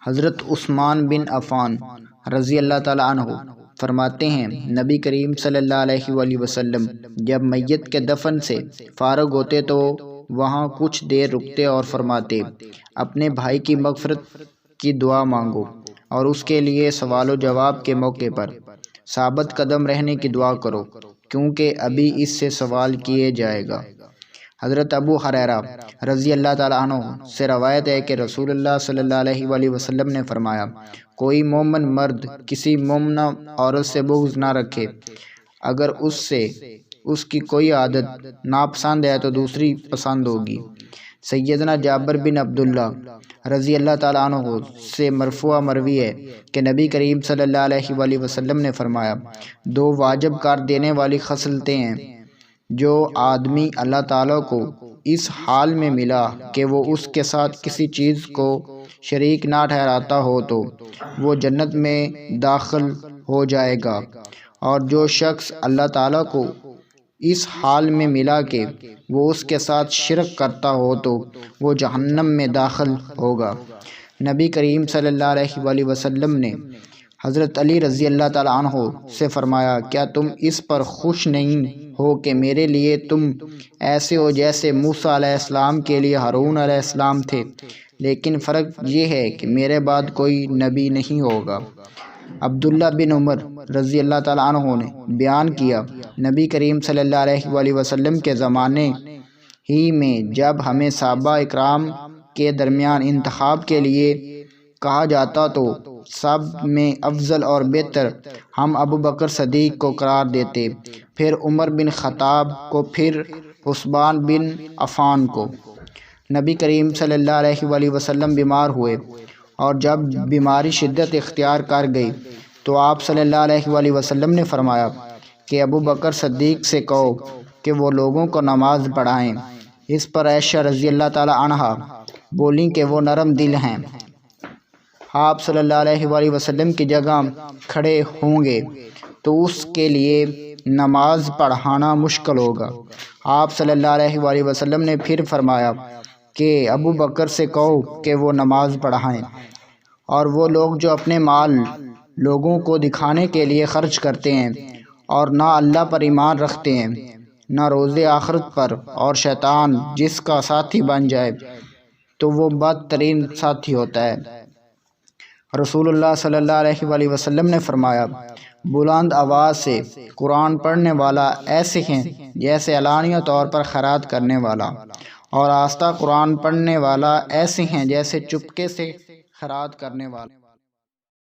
حضرت عثمان بن عفان رضی اللہ تعالیٰ عنہ فرماتے ہیں، نبی کریم صلی اللہ علیہ وآلہ وسلم جب میت کے دفن سے فارغ ہوتے تو وہاں کچھ دیر رکتے اور فرماتے، اپنے بھائی کی مغفرت کی دعا مانگو اور اس کے لیے سوال و جواب کے موقع پر ثابت قدم رہنے کی دعا کرو، کیونکہ ابھی اس سے سوال کیے جائے گا۔ حضرت ابو ہریرہ رضی اللہ تعالیٰ عنہ سے روایت ہے کہ رسول اللہ صلی اللہ علیہ وآلہ وسلم نے فرمایا، کوئی مومن مرد کسی مومنہ عورت سے بغض نہ رکھے، اگر اس کی کوئی عادت ناپسند ہے تو دوسری پسند ہوگی۔ سیدنا جابر بن عبداللہ رضی اللہ تعالیٰ عنہ سے مرفوع مروی ہے کہ نبی کریم صلی اللہ علیہ وآلہ وسلم نے فرمایا، دو واجب کار دینے والی خصلتیں ہیں، جو آدمی اللہ تعالیٰ کو اس حال میں ملا کہ وہ اس کے ساتھ کسی چیز کو شریک نہ ٹھہراتا ہو تو وہ جنت میں داخل ہو جائے گا، اور جو شخص اللہ تعالیٰ کو اس حال میں ملا کہ وہ اس کے ساتھ شرک کرتا ہو تو وہ جہنم میں داخل ہوگا۔ نبی کریم صلی اللہ علیہ وآلہ وسلم نے حضرت علی رضی اللہ تعالیٰ عنہ سے فرمایا، کیا تم اس پر خوش نہیں ہو کہ میرے لیے تم ایسے ہو جیسے موسیٰ علیہ السلام کے لیے ہارون علیہ السلام تھے، لیکن فرق یہ ہے کہ میرے بعد کوئی نبی نہیں ہوگا۔ عبداللہ بن عمر رضی اللہ تعالیٰ عنہ نے بیان کیا، نبی کریم صلی اللہ علیہ وآلہ وسلم کے زمانے ہی میں جب ہمیں صحابہ اکرام کے درمیان انتخاب کے لیے کہا جاتا تو سب میں افضل اور بہتر ہم ابو بکر صدیق کو قرار دیتے، پھر عمر بن خطاب کو، پھر عثمان بن عفان کو۔ نبی کریم صلی اللہ علیہ وآلہ وسلم بیمار ہوئے اور جب بیماری شدت اختیار کر گئی تو آپ صلی اللہ علیہ وآلہ وسلم نے فرمایا کہ ابو بکر صدیق سے کہو کہ وہ لوگوں کو نماز پڑھائیں۔ اس پر عائشہ رضی اللہ تعالیٰ عنہا بولیں کہ وہ نرم دل ہیں، آپ صلی اللہ علیہ وآلہ وسلم کی جگہ کھڑے ہوں گے تو اس کے لیے نماز پڑھانا مشکل ہوگا۔ آپ صلی اللہ علیہ وآلہ وسلم نے پھر فرمایا کہ ابو بکر سے کہو کہ وہ نماز پڑھائیں، اور وہ لوگ جو اپنے مال لوگوں کو دکھانے کے لیے خرچ کرتے ہیں اور نہ اللہ پر ایمان رکھتے ہیں نہ روز آخرت پر، اور شیطان جس کا ساتھی بن جائے تو وہ بدترین ساتھی ہوتا ہے۔ رسول اللہ صلی اللہ علیہ وآلہ وسلم نے فرمایا، بلند آواز سے قرآن پڑھنے والا ایسے ہیں جیسے علانیہ طور پر خیرات کرنے والا، اور آہستہ قرآن پڑھنے والا ایسے ہیں جیسے چپکے سے خیرات کرنے والا۔